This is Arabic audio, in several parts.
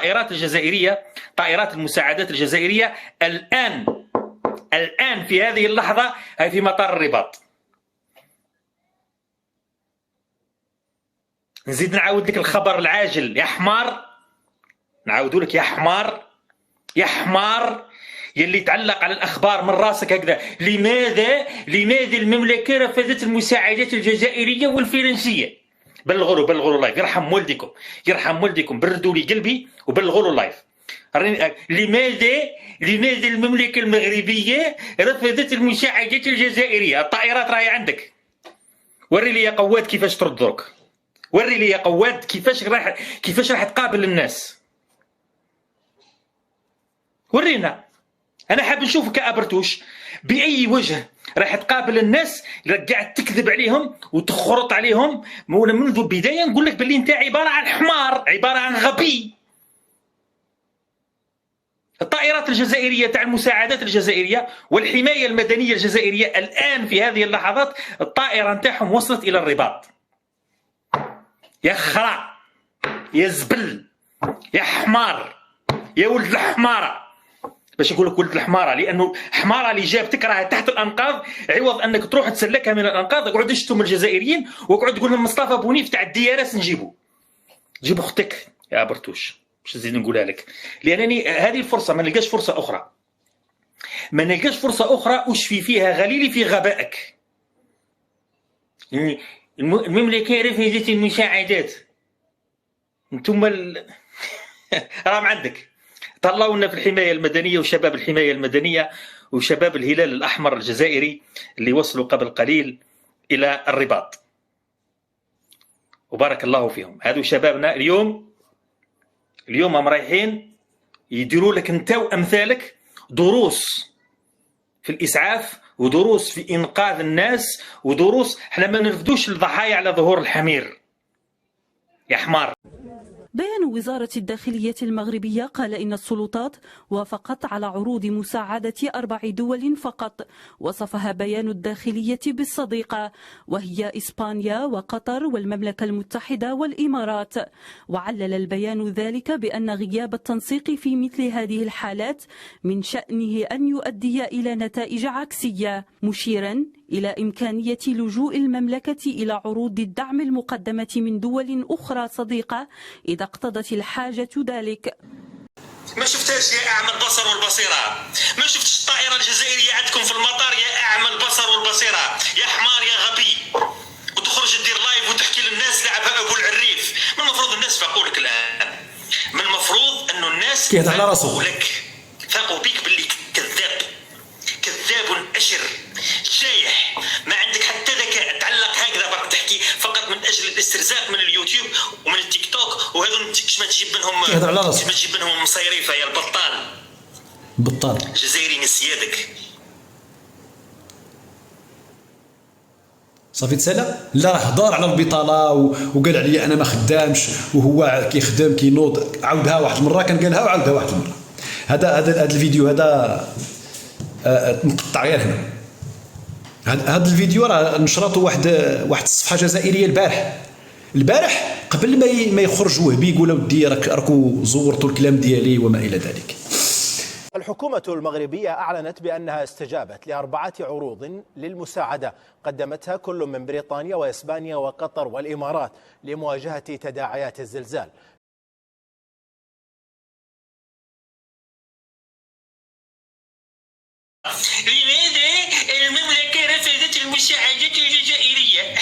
الطائرات الجزائرية، طائرات المساعدات الجزائرية الآن في هذه اللحظة هي في مطار الرباط. نزيد نعاود لك الخبر العاجل يا حمار، نعاود لك يا حمار، يا حمار يلي تعلق على الأخبار من راسك هكذا. لماذا المملكة رفضت المساعدات الجزائرية والفرنسية؟ بلغوا لايف، يرحم والديكم، بردوا لي قلبي وبلغوا لايف. لماذا المملكة المغربية رفضت المساعدات الجزائرية؟ الطائرات راهي عندك. وري لي يا قواد كيفاش ترد درك، وري لي يا قواد كيفاش راح تقابل الناس، ورينا. انا حاب نشوفك كأبرتوش باي وجه راح تقابل الناس اللي قاعد تكذب عليهم وتخرط عليهم منذ البدايه. نقول لك باللي انت عباره عن حمار، عباره عن غبي. الطائرات الجزائريه تاع المساعدات الجزائريه والحمايه المدنيه الجزائريه الان في هذه اللحظات الطائره نتاعهم وصلت الى الرباط. يا خرا، يا زبل، يا حمار، يا ولد الحماره. باش نقول لك ولد الحماره لانه حماره اللي جابتك راها تحت الانقاض، عوض انك تروح تسلكها من الانقاض اقعد اشتم الجزائريين واقعد تقول لهم مصطفى بونيف تاع الديارس نجيبو. جيب اختك يا برتوش، باش نزيد نقولها لك. لانني هذه الفرصه ما نلقاش فرصه اخرى اشفي فيها غليلي في غبائك. المملكه رفضت المساعدات، انتم راهم عندك. طلعونا في الحماية المدنية وشباب الحماية المدنية وشباب الهلال الأحمر الجزائري اللي وصلوا قبل قليل إلى الرباط، وبارك الله فيهم. هذو شبابنا اليوم هم رايحين يديروا لك انت وأمثالك دروس في الإسعاف ودروس في إنقاذ الناس ودروس. احنا ما نرفدوش الضحايا على ظهور الحمير يا حمار. بيان وزارة الداخلية المغربية قال إن السلطات وافقت على عروض مساعدة 4 دول فقط وصفها بيان الداخلية بالصديقة، وهي إسبانيا وقطر والمملكة المتحدة والإمارات. وعلل البيان ذلك بأن غياب التنسيق في مثل هذه الحالات من شأنه أن يؤدي إلى نتائج عكسية، مشيرا إلى إمكانية لجوء المملكة إلى عروض الدعم المقدمة من دول أخرى صديقة إذا اقتضت الحاجة ذلك. ما شفتهاش يا أعمى البصر والبصيرة؟ ما شفتش الطائرة الجزائرية عندكم في المطار يا أعمى البصر والبصيرة؟ يا حمار يا غبي، وتخرج تدير لايف وتحكي للناس لعبها أبو العريف. من المفروض الناس فاقوا لك الآن، من المفروض أنه الناس فاقوا لك، فاقوا بيك باللي كذاب أشر جايح، ما عندك حتى ذكاء، تعلق هكذا برك تحكي فقط من اجل الاسترزاق من اليوتيوب ومن التيك توك، وهذو ما تجيب منهم مصيريفه يا البطال الجزائري نسيادك. صافي تسالى. لا راه هضر على البطاله وقال عليا انا ما خدامش وهو كيخدم كينوض، عاودها واحد المره، كان قالها وعاودها واحد المره. هذا الفيديو هذا مقطع غير هنا. هذا الفيديو راه نشرته واحد الصفحه جزائريه البارح قبل ما يخرج وهبي يقول ودي راكو زورتوا الكلام ديالي وما الى ذلك. الحكومة المغربية أعلنت بأنها استجابت ل4 عروض للمساعدة قدمتها كل من بريطانيا وإسبانيا وقطر والإمارات لمواجهة تداعيات الزلزال. لماذا المملكة رفضت المساعدات الجزائرية؟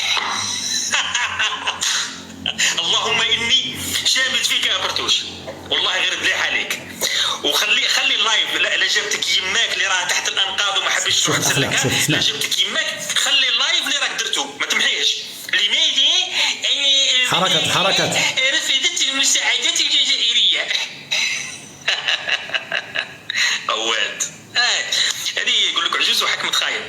اللهم إني شامت فيك يا برتوش، والله غير بليح عليك. وخلي اللايف. لا جابتك يماك اللي راه تحت الأنقاض وما حبيتش تروح تسلكها، لا جابتك يماك، خلي اللايف اللي راك درتو ما تمحيش. لماذا حركات رفضت المساعدات الجزائرية؟ أواد هذه يقول لك عجوز وحكمت خايب.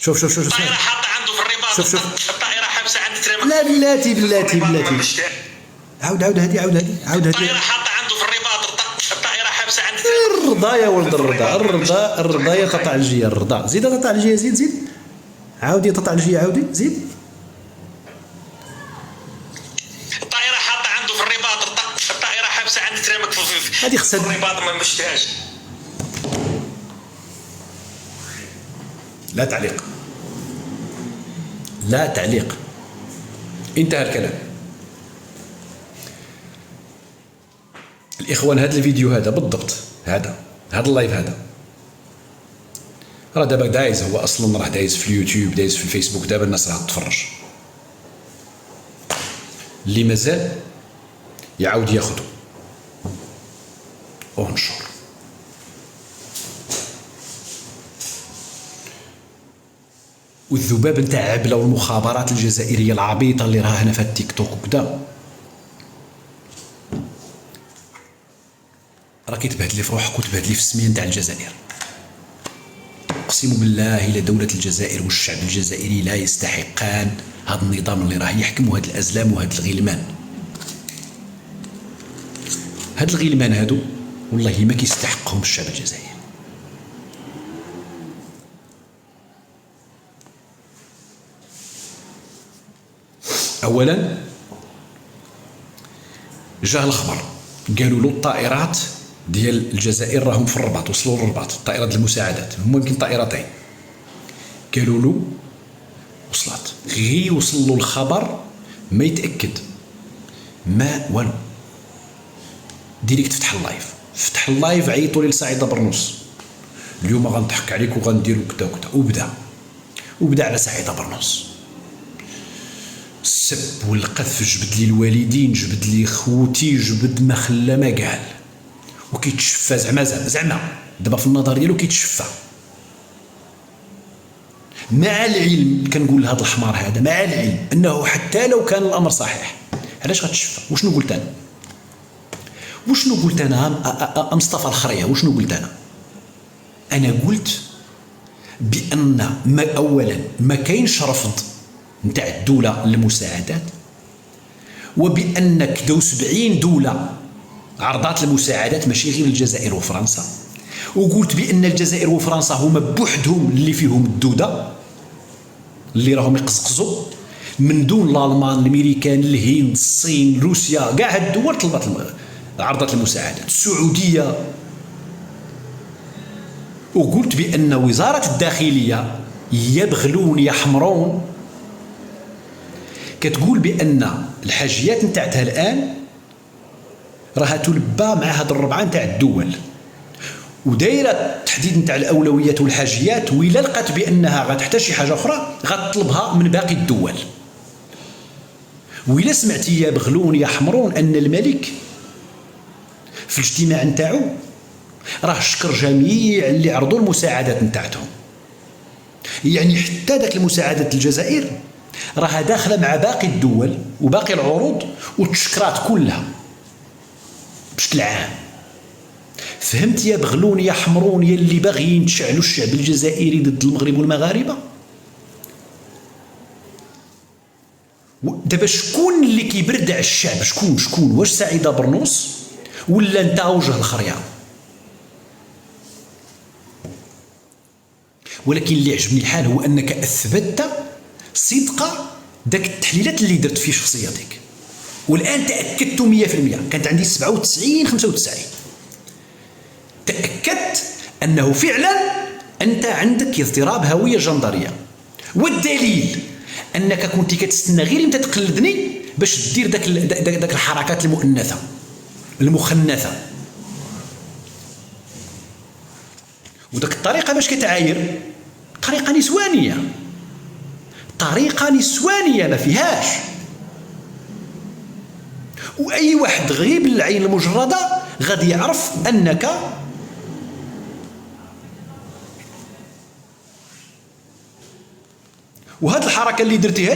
شوف الطائرة حاطة عنده في الرباط. شوف الطائرة حابسة عند تريمك. لا بلاتي عاود هذه الطائرة حاطة عنده في الرباط. الطائرة حابسة عند تريمك. الرضا يا ولد الرضا يا تطع الجيه، الرضا زيد تطع الجيه، زيد عاودي تطع الجيه، عاودي زيد. الطائرة حاطة عنده في الرباط. الطائرة هذه خصها الرباط ما مشتهاش. لا تعليق، لا تعليق، انتهى الكلام. الإخوان هذا الفيديو هذا بالضبط، هذا اللايف هذا راه دابا دايز، هو أصلا راه دايز في اليوتيوب، دايز في الفيسبوك، دابا الناس راه تتفرج. اللي مازال يعاود ياخدو ونشر. والذباب نتاع عبله والمخابرات الجزائريه العبيطه اللي راها هنا في التيك توك وكذا راه كيتبهدلي في روحك وتبهدلي في السميه نتاع الجزائر. اقسم بالله الى دوله الجزائر والشعب الجزائري لا يستحقان هذا النظام اللي راه يحكم وهاد الازلام وهاد الغلمان. هاد الغلمان هادو والله ما كيستحقهم الشعب الجزائري. اولا جاه الخبر قالوا له الطائرات ديال الجزائر راهم في الرباط، وصلوا للرباط، الطائرات المساعدات هما يمكن طائرتين. قالوا له وصلت، غير يوصل له الخبر ما يتاكد ما والو، ديريكت فتح اللايف عيطوا لي لسعيده برنوس، اليوم غنضحك عليك وغنديروا كذا وكذا، وبدا على سعيده برنوس السب والقذف، جبد لي الوالدين، جبد لي خوتي، جبد ما خلى ما قال، وكيتشفى زعما دابا في النظر ديالو كيتشفى. مع العلم كنقول لهذا الحمار هذا، مع العلم انه حتى لو كان الامر صحيح علاش غتشفى؟ وشنو قلت انا مصطفى الخريه؟ وشنو قلت انا قلت بان اولا ما كاينش رفض نتاع الدوله للمساعدات، وبان كداو 70 دوله عرضات المساعدات ماشي غير الجزائر وفرنسا، وقلت بان الجزائر وفرنسا هما بوحدهم اللي فيهم الدوده اللي راهم يقزقزوا، من دون الالمان، الامريكان، الهند، الصين، روسيا، كاع هاد الدول طلبت عرضت المساعدات، السعوديه. وقلت بان وزاره الداخليه يبغلون يحمرون كتقول بان الحاجيات نتاعتها الان راها تلبى مع هاد الربعه نتاع الدول، ودايره التحديد نتاع الاولويات والحاجيات، وإلا لقات بانها غتحتاج شي حاجه اخرى غتطلبها من باقي الدول. وإلا سمعتي يبغلون يحمرون ان الملك في الاجتماع نتاعو راه شكر جميع اللي عرضوا المساعدات نتاعتهم، يعني حتى داك المساعدات الجزائر راها داخله مع باقي الدول وباقي العروض والتشكرات كلها بشكل عام. فهمت يا بغلون يا حمرون يا اللي باغيين تشعلوا الشعب الجزائري ضد المغرب والمغاربه؟ دابا شكون اللي كيبردع الشعب؟ شكون واش سعيده برنوس ولا انت وجه الخريه؟ ولكن اللي عجبني الحال هو انك اثبتت صدق داك التحليلات اللي درت في شخصيتك، والان تاكدت 100%. كانت عندي 97 95، تاكدت انه فعلا انت عندك اضطراب هويه جندريه، والدليل انك كنت كتستنى غير انت تقلدني باش دير داك الحركات المخنثه، وداك الطريقه باش كتعاير طريقه نسوانيه ما فيهاش. واي واحد غير بالعين المجرده غادي يعرف انك وهاد الحركه اللي درتي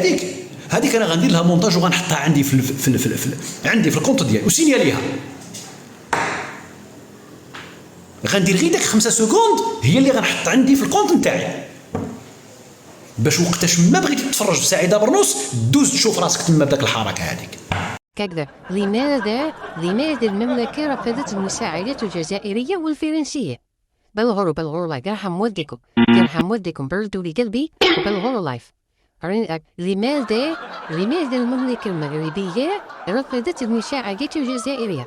هذيك انا غندير لها مونتاج وغنحطها عندي عندي في الكونت ديالي وسينياليها. غندير غير داك 5 سكوند هي اللي غنحط عندي في الكونت نتاعي، باش وقتاش ما بغيتي تتفرج في سعيده برنوس دوز تشوف راسك تما بداك الحركه هذيك. كذا لماذا المملكة رفضت المساعدات الجزائرية والفرنسية؟ بالغرو لايف يرحم والديكم بردوا لي قلبي بالغرو لايف. لماذا المملكة المغربية رفضت المساعدات الجزائرية؟